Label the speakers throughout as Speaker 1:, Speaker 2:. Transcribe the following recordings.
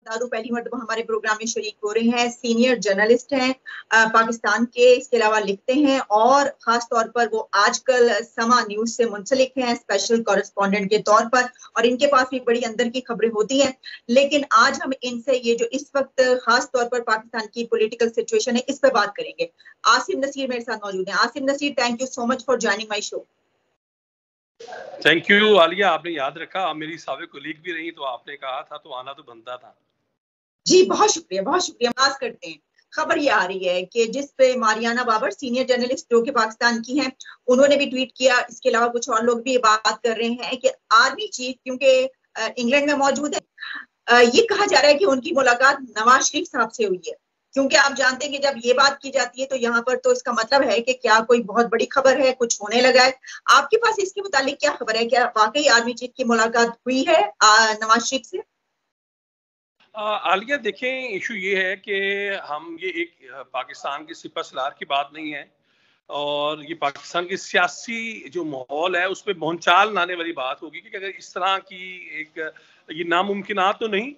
Speaker 1: दारू पहली मर्तबा हमारे प्रोग्राम में शरीक हो रहे हैं। सीनियर जर्नलिस्ट हैं पाकिस्तान के, इसके अलावा लिखते हैं और खास तौर पर वो आजकल समा न्यूज से मुंसलिक हैं स्पेशल कॉरेस्पॉन्डेंट के तौर पर, और इनके पास भी बड़ी अंदर की खबरें होती हैं। लेकिन आज हम इनसे ये जो इस वक्त खास तौर पर पाकिस्तान की पॉलिटिकल सिचुएशन है इस पर बात करेंगे। आसिम नसीर मेरे साथ मौजूद हैं। Asim Nasir, thank you so much for joining my show.
Speaker 2: Thank you Alia, आपने याद रखा, आप मेरी साबिक कोलीग भी रही, तो आपने कहा था तो आना तो बनता था।
Speaker 1: जी बहुत शुक्रिया, बहुत शुक्रिया। बात करते हैं। खबर ये आ रही है कि जिस पे मारियाना बाबर सीनियर जर्नलिस्ट जो कि पाकिस्तान की हैं, उन्होंने भी ट्वीट किया। इसके अलावा कुछ और लोग भी ये बात कर रहे हैं कि आर्मी चीफ क्योंकि इंग्लैंड में मौजूद है, ये कहा जा रहा है कि उनकी मुलाकात नवाज शरीफ साहब से हुई है। क्योंकि आप जानते हैं कि जब ये बात की जाती है तो यहाँ पर तो इसका मतलब है कि क्या कोई बहुत बड़ी खबर है, कुछ होने लगा है। आपके पास इसके मुतालिक क्या खबर है? क्या वाकई आर्मी चीफ की मुलाकात हुई है नवाज शरीफ से?
Speaker 2: आलिया देखें, इशू ये है कि हम ये एक पाकिस्तान के सिपह सलार की बात नहीं है, और ये पाकिस्तान की सियासी जो माहौल है उस पर भौचाल लाने वाली बात होगी कि अगर इस तरह की एक ये नामुमकिनात तो नहीं,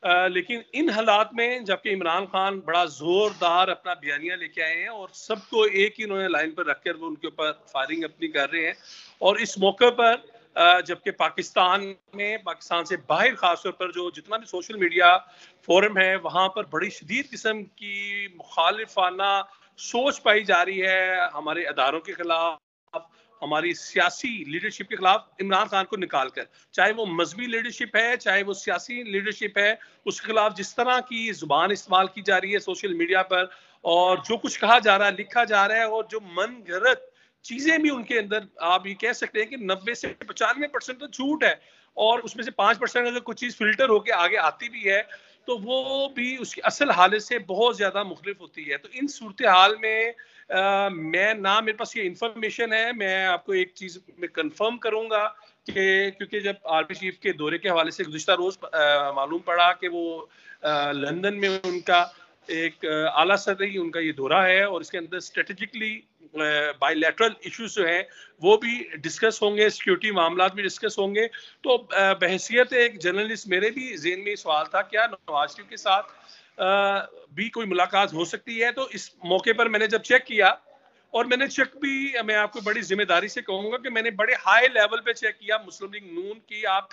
Speaker 2: लेकिन इन हालात में जबकि इमरान खान बड़ा जोरदार अपना बयानिया लेके आए हैं और सबको एक ही उन्होंने लाइन पर रखकर वो उनके ऊपर फायरिंग अपनी कर रहे हैं, और इस मौके पर जबकि पाकिस्तान से बाहर खासतौर पर जो जितना भी सोशल मीडिया फोरम है वहां पर बड़ी शदीद किस्म की मुखालिफाना सोच पाई जा रही है हमारे अदारों के खिलाफ, हमारी सियासी लीडरशिप के खिलाफ इमरान खान को निकालकर, चाहे वो मजहबी लीडरशिप है चाहे वो सियासी लीडरशिप है, उसके खिलाफ जिस तरह की जुबान इस्तेमाल की जा रही है सोशल मीडिया पर, और जो कुछ कहा जा रहा है, लिखा जा रहा है, और जो मन गलत चीजें भी उनके अंदर, आप ये कह सकते हैं कि 90 से 95% तो झूठ है, और उसमें से 5% अगर कुछ चीज फिल्टर होके आगे आती भी है तो वो भी उसकी असल हालत से बहुत ज्यादा मुख्तलिफ होती है। तो इन सूरत हाल में मैं ना, मेरे पास ये इंफॉर्मेशन है, मैं आपको एक चीज में कंफर्म करूंगा कि क्योंकि जब आर्मी चीफ के दौरे के हवाले से गुज़िश्ता रोज मालूम पड़ा कि वो लंदन में उनका एक आला सतही उनका ये दौरा है, और इसके अंदर स्ट्रेटेजिकली बायलैटरल इश्यूज जो हैं वो भी डिस्कस होंगे, सिक्योरिटी मामला भी डिस्कस होंगे। तो बहैसियत एक जर्नलिस्ट मेरे भी ज़हन में सवाल था, क्या नवाज शरीफ के साथ भी कोई मुलाकात हो सकती है? तो इस मौके पर मैंने जब चेक किया, और मैंने चेक भी, मैं आपको बड़ी जिम्मेदारी से कहूंगा कि मैंने बड़े हाई लेवल पे चेक किया मुस्लिम लीग नून की आप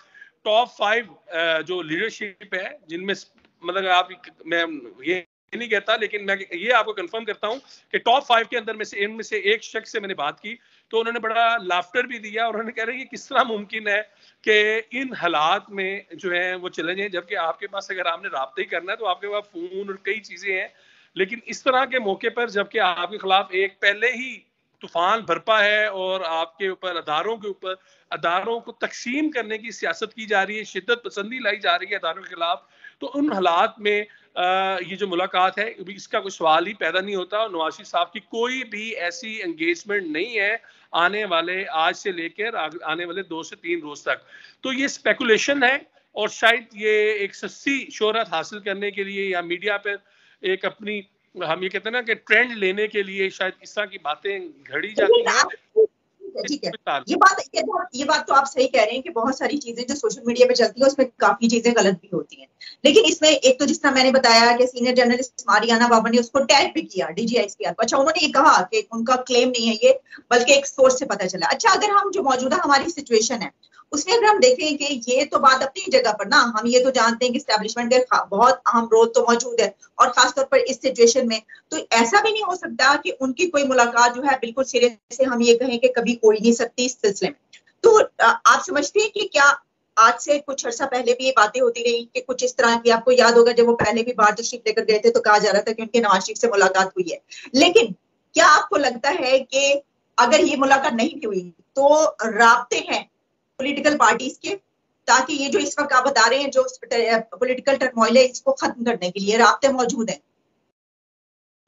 Speaker 2: टॉप 5 जो लीडरशिप है, जिनमें मतलब आप, मैं ये नहीं कहता लेकिन मैं ये आपको कंफर्म करता हूं कि टॉप 5 के अंदर में से इनमें से एक शख्स से मैंने बात की तो उन्होंने बड़ा लाफ्टर भी दिया, और उन्होंने कह रहे हैं कि किस तरह मुमकिन है कि इन हालात में जो है वो चले जाएं, जबकि आपके पास अगर आपने राब्ता ही करना है तो आपके पास फोन और कई चीजें हैं, लेकिन इस तरह के मौके पर जबकि आपके खिलाफ एक पहले ही तूफान बरपा है और आपके ऊपर अदारों को तकसीम करने की सियासत की जा रही है, शिद्दत पसंदी लाई जा रही है अदारों के खिलाफ, तो उन हालात में ये जो मुलाकात है इसका कोई सवाल ही पैदा नहीं होता। और नवाज शरीफ साहब की कोई भी ऐसी एंगेजमेंट नहीं है आने वाले, आज से लेकर आने वाले 2 से 3 रोज तक। तो ये स्पेकुलेशन है, और शायद ये एक सस्ती शोहरत हासिल करने के लिए या मीडिया पर एक अपनी, हम ये कहते हैं ना कि ट्रेंड लेने के लिए शायद इस तरह की बातें घड़ी जाती हैं।
Speaker 1: ठीक है, ये बात तो आप सही कह रहे हैं कि बहुत सारी चीजें जो सोशल मीडिया पे चलती है उसमें काफी चीजें गलत भी होती हैं, लेकिन इसमें एक तो जिस तरह मैंने बताया कि सीनियर जर्नलिस्ट मारियाना बाबर ने उसको टैग भी किया DGICR। अच्छा, उन्होंने ये कहा कि उनका क्लेम नहीं है ये, बल्कि एक सोर्स से पता चला। अच्छा, अगर हम जो मौजूदा हमारी सिचुएशन है उसमें अगर हम देखें कि ये तो बात अपनी जगह पर ना, हम ये तो जानते हैं कि एस्टेब्लिशमेंट का बहुत अहम रोल तो मौजूद है, और खासतौर पर इस सिचुएशन में तो ऐसा भी नहीं हो सकता कि उनकी कोई मुलाकात जो है बिल्कुल सिरे से हम ये कहें कि कभी हो ही नहीं सकती इस सिलसिले में। तो आप समझते हैं कि क्या आज से कुछ अर्सा पहले भी ये बातें होती रही कि कुछ इस तरह की, आपको याद होगा जब वो पहले भी बाहर तशरीफ लेकर गए थे तो कहा जा रहा था कि उनके नवाज शरीफ से मुलाकात हुई है, लेकिन क्या आपको लगता है कि अगर ये मुलाकात नहीं भी हुई तो राब्ते हैं पॉलिटिकल पार्टीज के, ताकि ये जो इस वक्त आप बता रहे हैं जो पॉलिटिकल टर्मोइल है इसको खत्म करने के लिए राब्ते मौजूद हैं?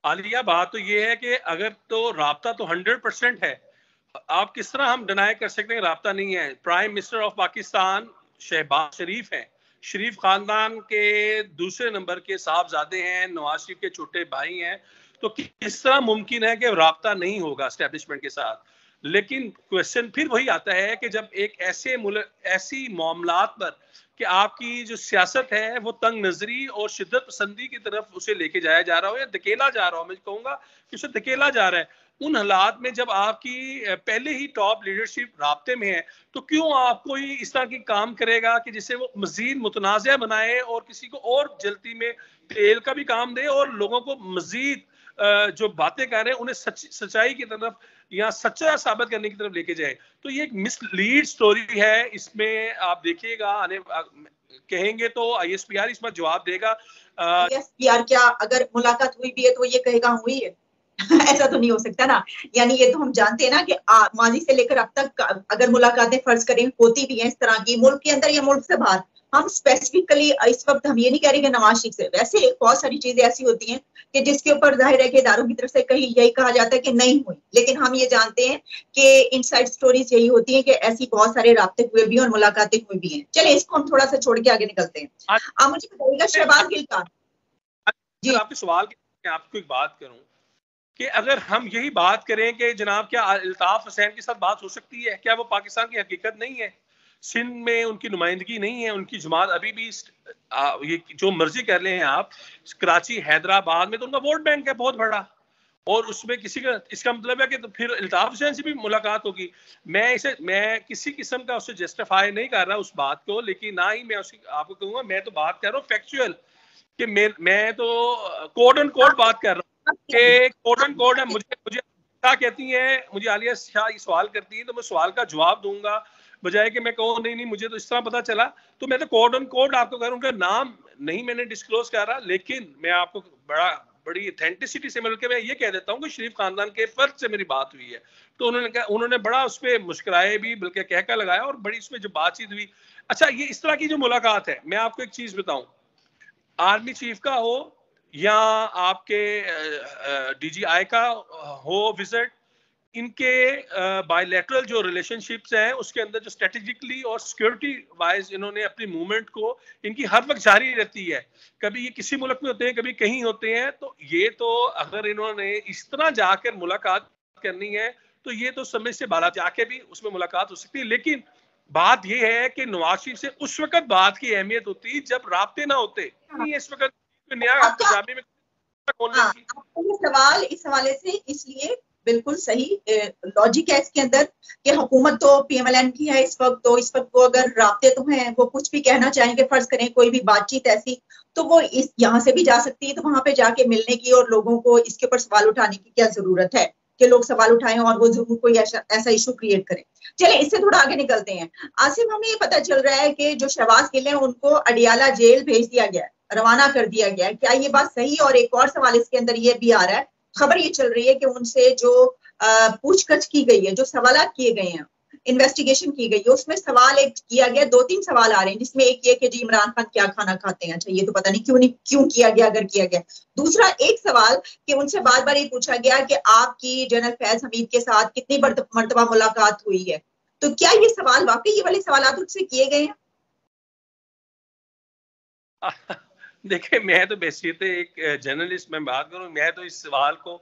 Speaker 2: आलिया, बात तो ये है कि अगर तो राब्ता तो 100% है, आप किस तरह हम डिनाई कर सकते हैं राब्ता नहीं है? Prime minister of Pakistan Shahbaz Sharif हैं, शरीफ खानदान के दूसरे नंबर के साहबजादे हैं, नवाज शरीफ के छोटे भाई हैं, तो किस तरह मुमकिन है कि राब्ता नहीं होगा एस्टेब्लिशमेंट के साथ? लेकिन क्वेश्चन फिर वही आता है कि जब एक ऐसी मामलात पर कि आपकी जो सियासत है वो तंग नजरी और शिद्दत पसंदी की तरफ उसे लेके जाया जा रहा हो या धकेला जा रहा हो, मैं कहूंगा कि उसे धकेला जा रहा है, उन हालात में जब आपकी पहले ही टॉप लीडरशिप राब्ते में है, तो क्यों आप कोई इस तरह की काम करेगा कि जिसे वो मजीद मुतनाज़ बनाए और किसी को और जल्दी में तेल का भी काम दे और लोगों को मजीद जो बातें कर रहे हैं उन्हें सच्चाई की तरफ या सच्चा साबित करने की तरफ लेके जाए। तो ये एक मिसलीड स्टोरी है। इसमें आप देखिएगा आने कहेंगे तो आईएसपीआर इस पर जवाब देगा।
Speaker 1: आईएसपीआर क्या अगर मुलाकात हुई भी है तो ये कहेगा हुई है? ऐसा तो नहीं हो सकता ना। यानी ये तो हम जानते हैं ना कि माजी से लेकर अब तक अगर मुलाकातें फर्ज करें होती भी हैं इस तरह की, मुल्क के अंदर या मुल्क से बाहर, हम स्पेसिफिकली इस वक्त हम ये नहीं कह रहे कि नवाज शरीफ से, वैसे बहुत सारी चीजें ऐसी होती हैं कि जिसके ऊपर जाहिर है कि इदारों की तरफ से कहीं यही कहा जाता है कि नहीं हुई, लेकिन हम ये जानते हैं कि इनसाइड स्टोरीज यही होती हैं कि ऐसी बहुत सारे राब्ते हुए भी और मुलाकातें हुई भी हैं। चले इसको हम थोड़ा सा छोड़ के आगे निकलते हैं। आप मुझे बताइएगा शहबाज गिल का
Speaker 2: जी, आपके सवाल की आपको एक बात करूं कि अगर हम यही बात करें कि जनाब क्या अल्ताफ हुसैन के साथ बात हो सकती है, क्या वो पाकिस्तान की हकीकत नहीं है? सिंध में उनकी नुमाइंदगी नहीं है, उनकी जमात अभी भी ये जो मर्जी कर ले हैं आप, कराची हैदराबाद में तो उनका वोट बैंक है बहुत बड़ा, और उसमें किसी का इसका मतलब है कि तो फिर अल्ताफ हुसैन से भी मुलाकात होगी। मैं किसी किस्म का उससे जस्टिफाई नहीं कर रहा उस बात को, लेकिन ना ही मैं उसकी आपको कहूंगा, मैं तो बात कर रहा हूँ फैक्चुअल कि मैं तो कोड एंड कोड बात कर रहा हूँ कि कोड एंड कोड है। मुझे मुझे क्या कहती है, मुझे आलिया शाह सवाल करती है तो मैं सवाल का जवाब दूंगा, बजाय कि मैं कहूँ नहीं नहीं मुझे तो इस तरह पता चला। तो मैं तो कोड एंड कोड आपको कह रहा हूँ, उनका नाम नहीं मैंने डिस्क्लोज कर रहा, लेकिन मैं आपको बड़ी ऑथेंटिसिटी से मिलकर मैं ये कह देता हूँ कि शरीफ खानदान के फर्द से मेरी बात हुई है। तो उन्होंने बड़ा उस पर मुस्कुराए भी, बल्कि कहका लगाया और बड़ी उसमें जो बातचीत हुई। अच्छा, ये इस तरह की जो मुलाकात है, मैं आपको एक चीज बताऊं, आर्मी चीफ का हो या आपके डीजीआई का हो विजिट, इनके बायलैटरल जो रिलेशनशिप्स हैं उसके अंदर जो स्ट्रेटेजिकली और सिक्योरिटी वाइज इन्होंने अपनी मूवमेंट को इनकी हर वक्त जारी रहती है। कभी ये किसी मुल्क में होते हैं, कभी कहीं होते हैं। तो ये तो अगर इन्होंने इस तरह जाकर मुलाकात करनी है तो ये तो समय से बाहर जाके भी उसमें मुलाकात हो सकती है। लेकिन बात ये है कि नवाज शरीफ से उस वक्त बात की अहमियत होती जब राब्ते ना होते। इस वक्त नया पंजाबी में
Speaker 1: ये सवाल इस हवाले से इसलिए बिल्कुल सही लॉजिक है इसके अंदर कि हुकूमत तो पीएमएलएन की है इस वक्त, तो इस वक्त वो अगर राब्ते तो हैं, वो कुछ भी कहना चाहेंगे, फर्ज करें कोई भी बातचीत ऐसी, तो वो इस यहाँ से भी जा सकती है, तो वहां पे जाके मिलने की और लोगों को इसके ऊपर सवाल उठाने की क्या जरूरत है कि लोग सवाल उठाएं और वो जरूर कोई ऐसा इशू क्रिएट करें। चले इससे थोड़ा आगे निकलते हैं। आसिफ, हमें ये पता चल रहा है कि जो शहबाज गिल है उनको अडियाला जेल भेज दिया गया है, रवाना कर दिया गया है, क्या ये बात सही है? और एक और सवाल इसके अंदर ये भी आ रहा है, खबर ये चल रही है कि उनसे जो पूछताछ की गई है, जो सवालात किए गए हैं, इन्वेस्टिगेशन की गई है, उसमें सवाल एक किया गया, दो तीन सवाल आ रहे हैं, जिसमें एक ये कि जी इमरान खान क्या खाना खाते हैं। अच्छा, ये तो पता नहीं क्यों किया गया, अगर किया गया। दूसरा एक सवाल कि उनसे बार बार ये पूछा गया कि आपकी जनरल फैज हमीद के साथ कितनी मर्तबा मुलाकात हुई है। तो क्या ये सवाल वाकई ये वाले सवाल उनसे किए गए हैं?
Speaker 2: देखिए, मैं तो बेसियत एक जर्नलिस्ट में बात करूं, मैं तो इस सवाल को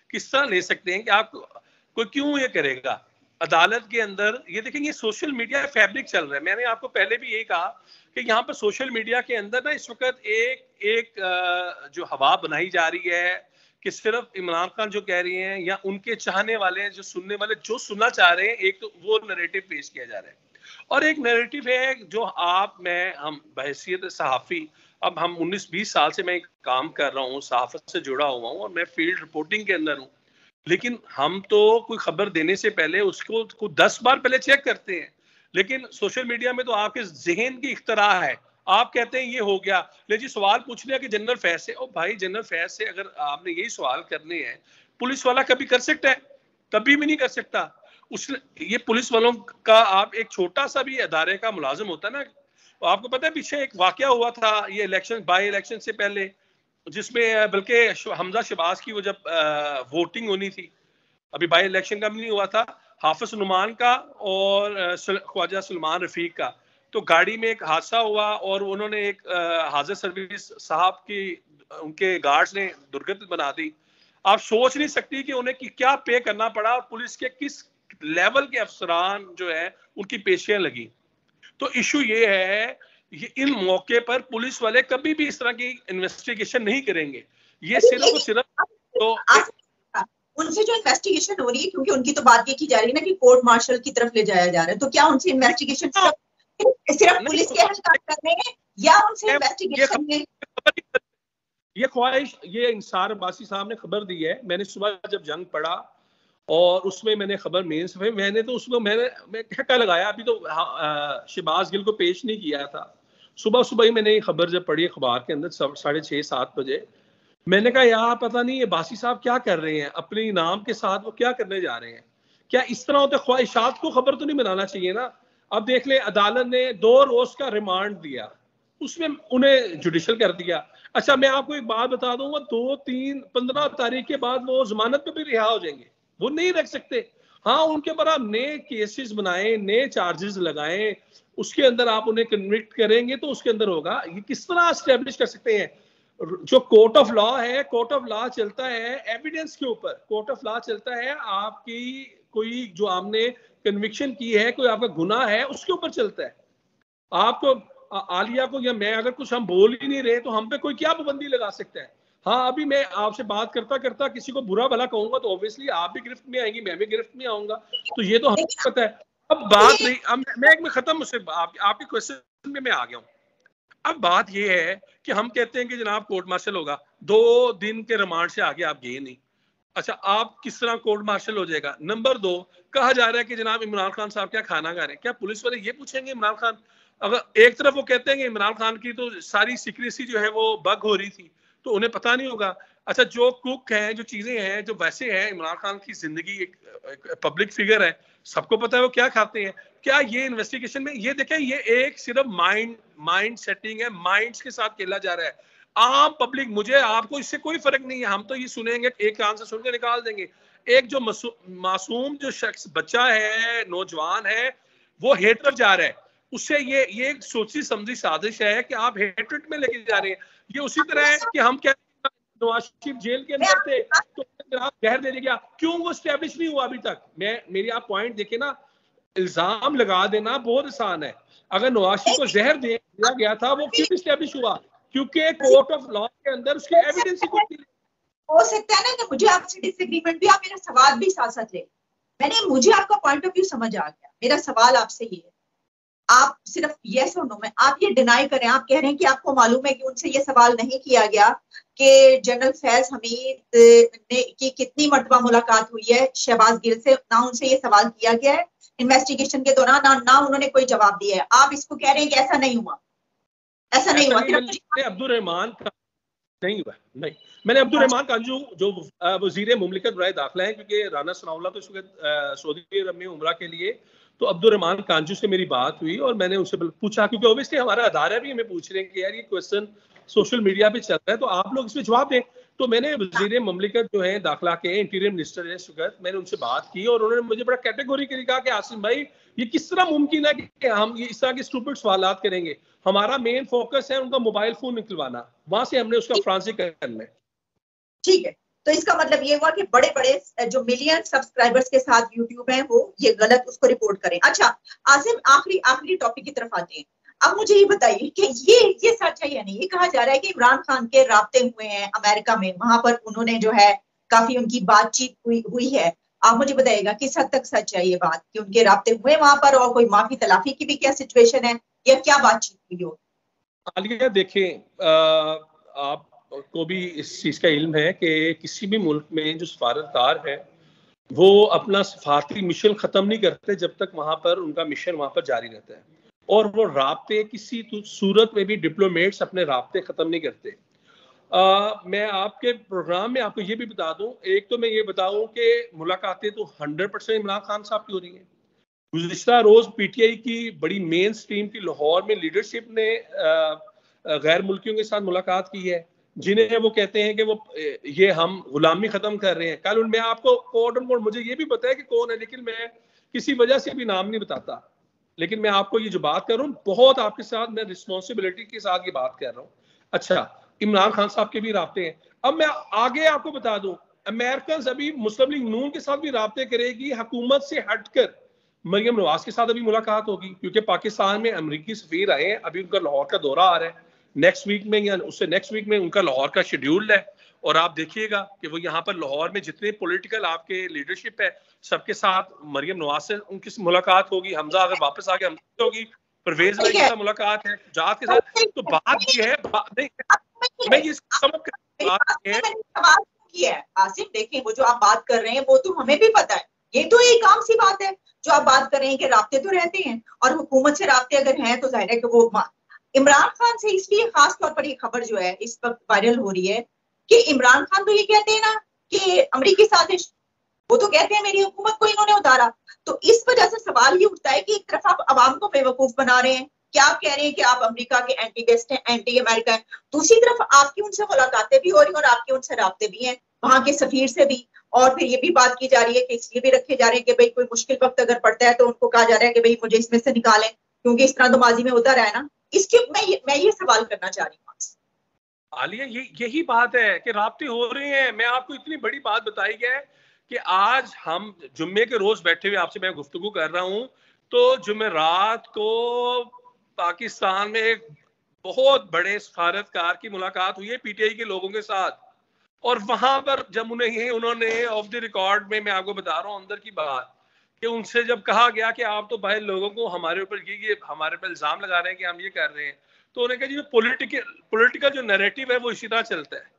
Speaker 2: किस तरह ले सकते हैं कि आप कोई क्यों ये करेगा अदालत के अंदर। ये देखें, ये सोशल मीडिया फैब्रिक चल रहा है। मैंने आपको पहले भी यही कहा कि यहाँ पर सोशल मीडिया के अंदर ना इस वक्त एक जो हवा बनाई जा रही है कि सिर्फ इमरान खान जो कह रही हैं या उनके चाहने वाले, जो सुनने वाले जो सुनना चाह रहे हैं, एक तो वो नैरेटिव पेश किया जा रहा है, और एक नैरेटिव है जो हम बहैसियत सहाफ़ी, अब हम 19-20 साल से मैं काम कर रहा हूँ, सहाफत से जुड़ा हुआ हूँ और मैं फील्ड रिपोर्टिंग के अंदर हूँ, लेकिन हम तो कोई खबर देने से पहले उसको 10 बार पहले चेक करते हैं। लेकिन सोशल मीडिया में तो आपके जहन की इख्तरा है, आप कहते हैं ये हो गया, ले जी सवाल पूछ लिया कि जनरल फैज से। ओ भाई, जनरल फैज से अगर आपने यही सवाल करने हैं, पुलिस वाला कभी कर सकता है? कभी भी नहीं कर सकता। ये पुलिस वालों का, आप एक छोटा सा भी अदारे का मुलाजिम होता है ना, तो आपको पता है पीछे एक वाकया हुआ था ये इलेक्शन, बाई इलेक्शन से पहले, जिसमें बल्कि हमजा शहबाज की वो जब वोटिंग होनी थी, अभी बाई इलेक्शन का भी नहीं हुआ था, हाफिज नुमान का और ख्वाजा सलमान रफीक का, तो गाड़ी में एक हादसा हुआ और उन्होंने एक हाजिर सर्विस साहब की, उनके गार्ड्स ने दुर्घटना बना दी। आप सोच नहीं सकती कि उन्हें क्या पे करना पड़ा और पुलिस के लेवल के अफसरान जो है उनकी पेशियां लगी। तो इशू ये है, ये इन मौके पर पुलिस वाले कभी भी इस तरह की इन्वेस्टिगेशन नहीं करेंगे। ये सिर्फ और सिर्फ तो
Speaker 1: उनसे जो इन्वेस्टिगेशन हो रही है, क्योंकि उनकी तो बात ये की जा रही है ना कि कोर्ट मार्शल की तरफ ले जाया जा रहा है, तो क्या उनसे इन्वेस्टिगेशन सिर्फ पुलिस के हल्का कर रहे हैं या उनसे इन्वेस्टिगेशन में
Speaker 2: ये ख्वाहिश, ये इंसार अब्बासी साहब ने खबर दी है। मैंने सुबह जब जंग पढ़ा और उसमें मैंने खबर मेन से मैंने तो उसमें मैं ठक्का लगाया, अभी तो शहबाज गिल को पेश नहीं किया था। सुबह सुबह ही मैंने ये खबर जब पढ़ी अखबार के अंदर 6:30-7 बजे, मैंने कहा यार पता नहीं ये बासी साहब क्या कर रहे हैं, अपने इनाम के साथ वो क्या करने जा रहे हैं। क्या इस तरह होते ख्वाहिशात को खबर तो नहीं बनाना चाहिए ना। अब देख ले, अदालत ने 2 रोज का रिमांड दिया, उसमें उन्हें जुडिशल कर दिया। अच्छा मैं आपको एक बात बता दूंगा, 2, 3, 15 तारीख के बाद वो जमानत पे भी रिहा हो जाएंगे, वो नहीं रख सकते। हाँ उनके ऊपर आप नए केसेस बनाएं, नए चार्जेस लगाएं, उसके अंदर आप उन्हें कन्विक्ट करेंगे तो उसके अंदर होगा। ये किस तरह एस्टेब्लिश कर सकते हैं? जो कोर्ट ऑफ लॉ है, कोर्ट ऑफ लॉ चलता है एविडेंस के ऊपर, कोर्ट ऑफ लॉ चलता है आपकी कोई जो आपने कन्विक्शन की है, कोई आपका गुनाह है उसके ऊपर चलता है। आपको आलिया को या मैं अगर कुछ हम बोल ही नहीं रहे तो हम पे कोई क्या पाबंदी लगा सकता है? हाँ अभी मैं आपसे बात करता करता किसी को बुरा भला कहूंगा तो ऑब्वियसली आप भी गिरफ्त में आएंगी, मैं भी गिरफ्त में आऊंगा, तो ये तो हमें पता है। अब बात नहीं, अब मैं खत्म मुझसे आपके क्वेश्चन में मैं आ गया हूँ। अब बात ये है कि हम कहते हैं कि जनाब कोर्ट मार्शल होगा, 2 दिन के रिमांड से आगे आप गए नहीं। अच्छा आप किस तरह कोर्ट मार्शल हो जाएगा? नंबर 2, कहा जा रहा है कि जनाब इमरान खान साहब क्या खाना खा रहे हैं, क्या पुलिस वाले ये पूछेंगे इमरान खान? अगर एक तरफ वो कहते हैं कि इमरान खान की तो सारी सीक्रेसी जो है वो बग हो रही थी तो उन्हें पता नहीं होगा। अच्छा जो कुक है, जो चीजें हैं, जो वैसे हैं, इमरान खान की जिंदगी एक पब्लिक फिगर है, सबको पता है वो क्या खाते हैं। क्या ये इन्वेस्टिगेशन में ये देखें, ये एक सिर्फ माइंड सेटिंग है, माइंड्स के साथ खेला जा रहा है। आम पब्लिक, मुझे आपको इससे कोई फर्क नहीं है, हम तो ये सुनेंगे, एक कान से सुन के निकाल देंगे। एक जो मासूम जो शख्स बच्चा है, नौजवान है, वो हेटर जा रहा है, उससे ये एक सोची समझी साजिश है कि आप हेट्रेड में लेके जा रहे हैं। ये उसी तरह है कि हम क्या नवाज शरीफ जेल के अंदर थे तो जहर दे दिया, क्यों वो स्टैब्लिश नहीं हुआ अभी तक? मेरी आप पॉइंट देखे ना, इल्जाम लगा देना बहुत आसान है। अगर नवाज शरीफ को जहर दिया गया था वो क्यों स्टैब्लिश हुआ? क्योंकि कोर्ट ऑफ लॉ के अंदर उसकी एविडेंस ही कुछ नहीं।
Speaker 1: हो सकता है ना कि मुझे आपसे डिसएग्रीमेंट भी, आप मेरा सवाल भी साथ साथ ले, मुझे आपका पॉइंट ऑफ व्यू समझ आ गया। मेरा सवाल आपसे ये है, आप सिर्फ यस और नो में आप ये डिनाई करें, आप कह रहे हैं कि आपको मालूम है कि उनसे ये सवाल नहीं किया गया कि जनरल फैज हमीद ने की कितनी मरतबा मुलाकात हुई है शहबाज गिल से, ना उनसे ये सवाल किया गया है इन्वेस्टिगेशन के दौरान, ना उन्होंने कोई जवाब दिया है। आप इसको कह रहे हैं कि ऐसा नहीं हुआ, ऐसा नहीं हुआ।
Speaker 2: अब्दुल रहमान नहीं हुआ, नहीं। मैंने अब्दुल रहमान कांजू जो वजीर मुमलिकत बराए दाखिला है, क्योंकि राना सनाउल्लाह तो इस वक्त सऊदी अरब में उम्रा के लिए, तो अब्दुल रहमान कांजू से मेरी बात हुई और मैंने उनसे पूछा, क्योंकि ऑब्वियसली हमारा अदारा भी हमें पूछ रहे हैं कि यार ये क्वेश्चन सोशल मीडिया पे चल रहा है तो आप लोग इसमें जवाब दें। तो मैंने वजीर मुमलिकत जो है दाखिला के, इंटीरियर मिनिस्टर है इस वक्त, मैंने उनसे बात की और उन्होंने मुझे बड़ा कैटेगोरिकली कहा कि आसिम भाई ये किस तरह मुमकिन है कि हम ये इस तरह के स्टूपिड सवालात करेंगे? हमारा मेन फोकस है उनका मोबाइल फोन निकलवाना, वहां से हमने उसका फ्रांसिक करना है।
Speaker 1: ठीक है, तो इसका मतलब ये हुआ कि बड़े बड़े जो मिलियन सब्सक्राइबर्स के साथ यूट्यूब है वो ये गलत उसको रिपोर्ट करें। अच्छा आसिम, आखिरी टॉपिक की तरफ आते हैं। अब मुझे ये बताइए कि ये सच है या नहीं? ये कहा जा रहा है कि इमरान खान के राब्ते हुए हैं अमेरिका में, वहां पर उन्होंने जो है काफी उनकी बातचीत हुई है। आप मुझे बताइएगा किस हद तक सच है ये बात कि उनके राब्ते हुए वहां पर, और कोई माफी तलाफी की भी क्या सिचुएशन है या क्या बातचीत हुई हो?
Speaker 2: आलिया देखें, आप को भी इस चीज का इल्म है कि किसी भी मुल्क में जो सफारतकार है वो अपना सफारती मिशन खत्म नहीं करते जब तक वहां पर उनका मिशन वहां पर जारी रहता है, और वो राब्ते किसी सूरत में भी डिप्लोमेट्स अपने राब्ते खत्म नहीं करते। मैं आपके प्रोग्राम में आपको ये भी बता दूं, एक तो मैं ये बताऊं कि मुलाकातें तो 100% इमरान खान साहब की हो रही हैं। गुज़िश्ता रोज पीटीआई की बड़ी मेन स्ट्रीम की लाहौर में लीडरशिप ने गैर मुल्कियों के साथ मुलाकात की है, जिन्हें वो कहते हैं कि वो ये हम गुलामी खत्म कर रहे हैं। कल मैं आपको कोड एंड कोड मुझे ये भी पता है कि कौन है, लेकिन मैं किसी वजह से भी नाम नहीं बताता। लेकिन मैं आपको ये जो बात कर रहा हूँ बहुत आपके साथ मैं रिस्पॉन्सिबिलिटी के साथ ये बात कर रहा हूँ। अच्छा इमरान खान साहब के भी राब्ते हैं। अब मैं आगे आपको बता दूं, अमेरिकन अभी मुस्लिम लीग नून के साथ भी राब्ते करेगी, हुकूमत से हटकर मरियम नवाज के साथ अभी मुलाकात होगी, क्योंकि पाकिस्तान में अमेरिकी सफीर आए हैं, अभी उनका लाहौर का दौरा आ रहा है नेक्स्ट वीक में, या उससे नेक्स्ट वीक में उनका लाहौर का शेड्यूल्ड है। और आप देखिएगा कि वो यहाँ पर लाहौर में जितने पॉलिटिकल आपके लीडरशिप है सबके साथ मरियम नवाज से उनकी मुलाकात होगी, हमजा अगर वापस आ गया हमजा होगी, परवेज इलाही के साथ मुलाकात है, जात के साथ। तो बात ये है, मैं ये समझ
Speaker 1: किया है आसिफ, देखें वो जो आप बात कर रहे हैं वो तो हमें भी पता है, ये तो एक आम सी बात है जो आप बात कर रहे हैं कि राब्ते तो रहते हैं, और हुकूमत से राब्ते अगर हैं तो जाहिर है कि वो इमरान खान से इसलिए खास तौर पर ये खबर जो है इस वक्त वायरल हो रही है कि इमरान खान तो ये कहते हैं ना कि अमरीकी साजिश, वो तो कहते हैं मेरी हुकूमत को इन्होंने उतारा। तो इस वजह से सवाल ये उठता है कि एक तरफ आप अवाम को बेवकूफ बना रहे हैं, क्या आप कह रहे हैं कि आप अमेरिका के एंटी वेस्ट हैं, एंटी अमेरिका हैं, दूसरी तरफ आपकी उनसे मुलाकातें भी हो रही हैं और आपके उनसे राब्ते भी हैं, वहां के सफीर से भी, और फिर ये भी बात की जा रही है कि इसलिए भी रखे जा रहे हैं कि भाई कोई मुश्किल वक्त अगर पड़ता है तो उनको कहा जा रहा है कि भाई मुझे इसमें से निकालें, क्योंकि इस तरह तो माजी में होता रहा है ना। इसके मैं ये सवाल करना चाह रही हूँ
Speaker 2: आलिया, यही बात है कि राब्ते हो रहे हैं। मैं आपको इतनी बड़ी बात बताई है कि आज हम जुम्मे के रोज बैठे हुए आपसे मैं गुफ्तगू कर रहा हूं, तो जुमेरात को पाकिस्तान में एक बहुत बड़े सफारतकार की मुलाकात हुई है पीटीआई के लोगों के साथ, और वहां पर जब उन्होंने ऑफ द रिकॉर्ड में, मैं आपको बता रहा हूँ अंदर की बात, कि उनसे जब कहा गया कि आप तो भाई लोगों को हमारे ऊपर ये हमारे पर इल्जाम लगा रहे हैं कि हम ये कर रहे हैं, तो उन्होंने कहा जी पॉलिटिकल जो नैरेटिव है वो इसी तरह चलता है,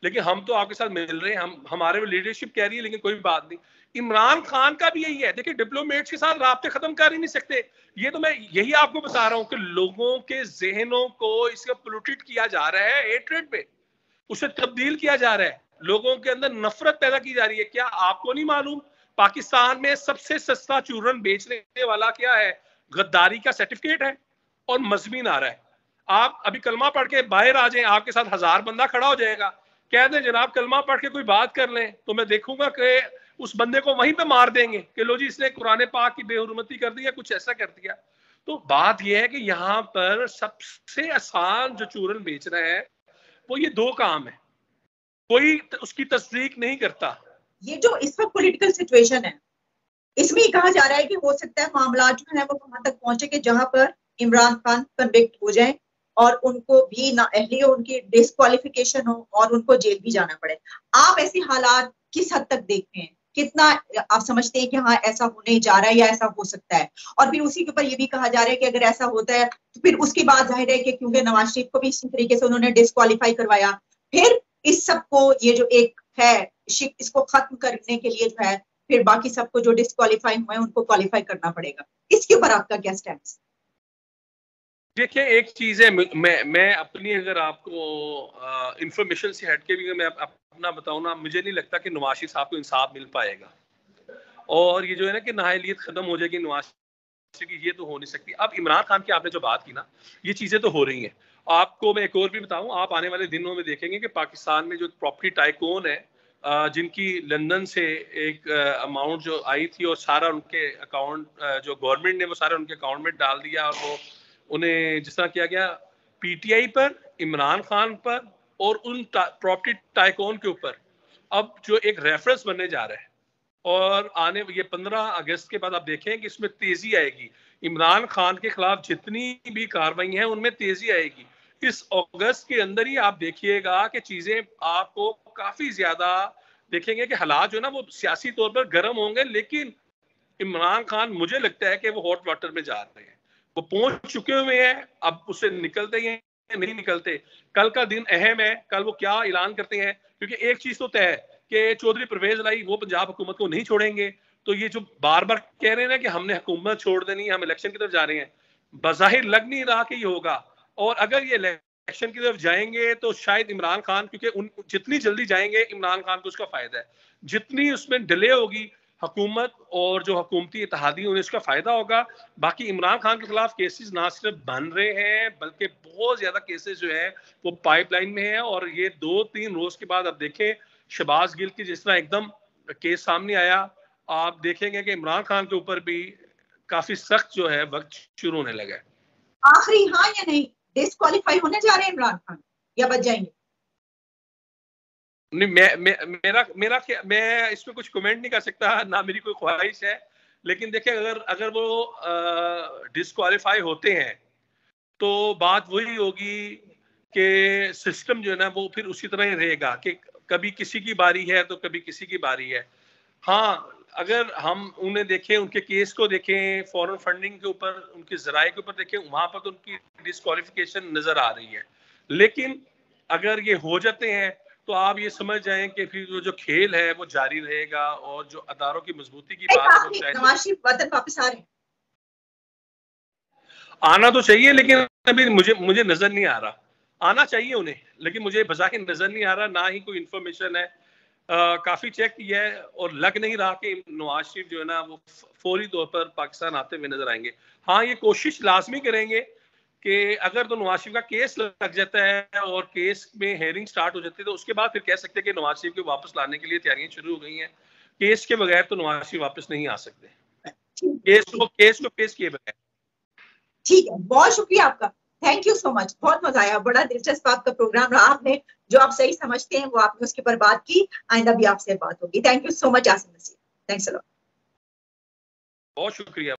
Speaker 2: लेकिन हम तो आपके साथ मिल रहे हैं, हम हमारे लीडरशिप कह रही है, लेकिन कोई बात नहीं। इमरान खान का भी यही है, देखिए डिप्लोमेट्स के साथ राब्ते खत्म कर ही नहीं सकते। ये तो मैं यही आपको बता रहा हूं कि लोगों के जहनों को इसका पोल्यूटेड किया जा रहा है, हेट्रेड पे उसे तब्दील किया जा रहा है, लोगों के अंदर नफरत पैदा की जा रही है। क्या आपको नहीं मालूम पाकिस्तान में सबसे सस्ता चूरन बेचने वाला क्या है? गद्दारी का सर्टिफिकेट है और मजमीन आ रहा है। आप अभी कलमा पढ़ के बाहर आ जाएं, आपके साथ 1000 बंदा खड़ा हो जाएगा, कह दें जनाब कलमा पढ़ के कोई बात कर लें, तो मैं देखूंगा कि उस बंदे को वहीं पे मार देंगे कि लो जी इसने कुरान पाक की बेहुरमती कर दी या कुछ ऐसा कर दिया। तो बात यह है कि यहाँ पर सबसे आसान जो चूरन बेच रहा है वो ये दो काम है, कोई उसकी तस्दीक नहीं करता।
Speaker 1: ये जो इस वक्त पॉलिटिकल सिचुएशन है इसमें कहा जा रहा है कि हो सकता है मामला जो है वो वहां तक पहुंचे कि जहां पर इमरान खान कन्विक्ट हो जाए और उनको भी नाअहली हो, उनकी डिस्क्वालिफिकेशन हो और उनको जेल भी जाना पड़े। आप ऐसे हालात किस हद तक देखते हैं, कितना आप समझते हैं कि हाँ ऐसा होने जा रहा है या ऐसा हो सकता है? और फिर उसी के ऊपर ये भी कहा जा रहा है कि अगर ऐसा होता है तो फिर उसके बाद जाहिर है कि क्योंकि नवाज शरीफ को भी इसी तरीके से उन्होंने डिस्क्वालीफाई करवाया, फिर इस सबको ये जो एक है इसको खत्म करने के लिए जो है फिर बाकी सबको जो डिस्क्वालीफाई हुए हैं उनको क्वालिफाई करना पड़ेगा। इसके ऊपर आपका क्या स्टैंड?
Speaker 2: देखिए एक चीज है, मैं अपनी अगर आपको इंफॉर्मेशन से हटके भी मैं अपना बताऊं ना, मुझे नहीं लगता कि नवाज शरीफ साहब को इंसाफ मिल पाएगा, और ये जो है ना कि नाअहलियत खत्म हो जाएगी नवाज शरीफ की, ये तो हो नहीं सकती। अब इमरान खान की आपने जो बात की ना, ये चीजें तो हो रही हैं। आपको मैं एक और भी बताऊं, आप आने वाले दिनों में देखेंगे कि पाकिस्तान में जो प्रॉपर्टी टाइकून है, जिनकी लंदन से एक अमाउंट जो आई थी और सारा उनके अकाउंट, जो गवर्नमेंट ने वो सारा उनके अकाउंट में डाल दिया, और वो उन्हें जिस तरह किया गया पीटीआई पर, इमरान खान पर और उन प्रॉपर्टी टाइकून के ऊपर अब जो एक रेफरेंस बनने जा रहा है, और आने ये 15 अगस्त के बाद आप देखें कि इसमें तेजी आएगी, इमरान खान के खिलाफ जितनी भी कार्रवाई है उनमें तेजी आएगी। इस अगस्त के अंदर ही आप देखिएगा कि चीजें आपको काफी ज्यादा देखेंगे कि हालात जो ना वो सियासी तौर पर गर्म होंगे, लेकिन इमरान खान मुझे लगता है कि वो हॉट वाटर में जा रहे हैं, वो पहुंच चुके हुए हैं, अब उसे निकलते हैं नहीं निकलते, कल का दिन अहम है, कल वो क्या ऐलान करते हैं, क्योंकि एक चीज तो तय है कि चौधरी परवेज इलाही वो पंजाब हुकूमत को नहीं छोड़ेंगे। तो ये जो बार बार कह रहे हैं ना कि हमने हुकूमत छोड़ देनी, हम इलेक्शन की तरफ जा रहे हैं, बज़ाहिर लग नहीं रहा कि ये होगा, और अगर ये इलेक्शन की तरफ जाएंगे तो शायद इमरान खान, क्योंकि जितनी जल्दी जाएंगे इमरान खान को उसका फायदा है, जितनी उसमें डिले होगी हुकूमत और जो हुकूमती इत्तेहादी उन्हें इसका फायदा होगा। बाकी इमरान खान के खिलाफ केसेस ना सिर्फ बन रहे हैं बल्कि बहुत ज्यादा केसेस जो है वो पाइपलाइन में है, और ये 2-3 रोज के बाद अब देखें शहबाज गिल की जिस तरह एकदम केस सामने आया, आप देखेंगे कि इमरान खान के ऊपर भी काफी सख्त जो है वक्त शुरू होने लगा है।
Speaker 1: आखिरी हाँ या नहीं, डिस्क्वालीफाई होने जा रहे हैं इमरान खान या बच जाएंगे?
Speaker 2: नहीं, मैं इसमें कुछ कमेंट नहीं कर सकता, ना मेरी कोई ख्वाहिश है। लेकिन देखिए, अगर वो डिस्क्वालीफाई होते हैं तो बात वही होगी कि सिस्टम जो है ना वो फिर उसी तरह ही रहेगा कि कभी किसी की बारी है तो कभी किसी की बारी है। हाँ, अगर हम उन्हें देखें, उनके केस को देखें, फॉरेन फंडिंग के ऊपर, उनके जराये के ऊपर देखें, वहां पर तो उनकी डिस्क्वालिफिकेशन नजर आ रही है। लेकिन अगर ये हो जाते हैं तो आप ये समझ जाएं कि फिर जो खेल है वो जारी रहेगा, और जो अदारों की मजबूती की बात है वो चाहे
Speaker 1: नवाज शरीफ वतन वापस आ रहे हैं।
Speaker 2: आना तो चाहिए, लेकिन अभी मुझे नजर नहीं आ रहा। आना चाहिए उन्हें, लेकिन मुझे बज़ाहिर नजर नहीं आ रहा, ना ही कोई इंफॉर्मेशन है। काफी चेक किया है और लग नहीं रहा कि नवाज शरीफ जो है ना वो फौरी तौर पर पाकिस्तान आते हुए नजर आएंगे। हाँ, ये कोशिश लाजमी करेंगे कि अगर तो नवाज शरीफ का केस लग जाता है और केस में हेयरिंग स्टार्ट हो जाती है तो उसके बाद फिर कह सकते हैं कि नवाज शरीफ को वापस लाने के लिए तैयारियां शुरू हो गई हैं। केस के बगैर तो नवाज शरीफ वापस नहीं आ सकते, केस को फेस किए बगैर।
Speaker 1: ठीक है, बहुत शुक्रिया आपका, थैंक यू सो मच, बहुत मजा आया, बड़ा दिलचस्प आपका प्रोग्राम रहा। आपने जो आप सही समझते हैं वो आपने उसके ऊपर बात की, आइंदा भी आपसे बात होगी। Thank you so much Asim Nasir, thanks a lot.
Speaker 2: बहुत शुक्रिया।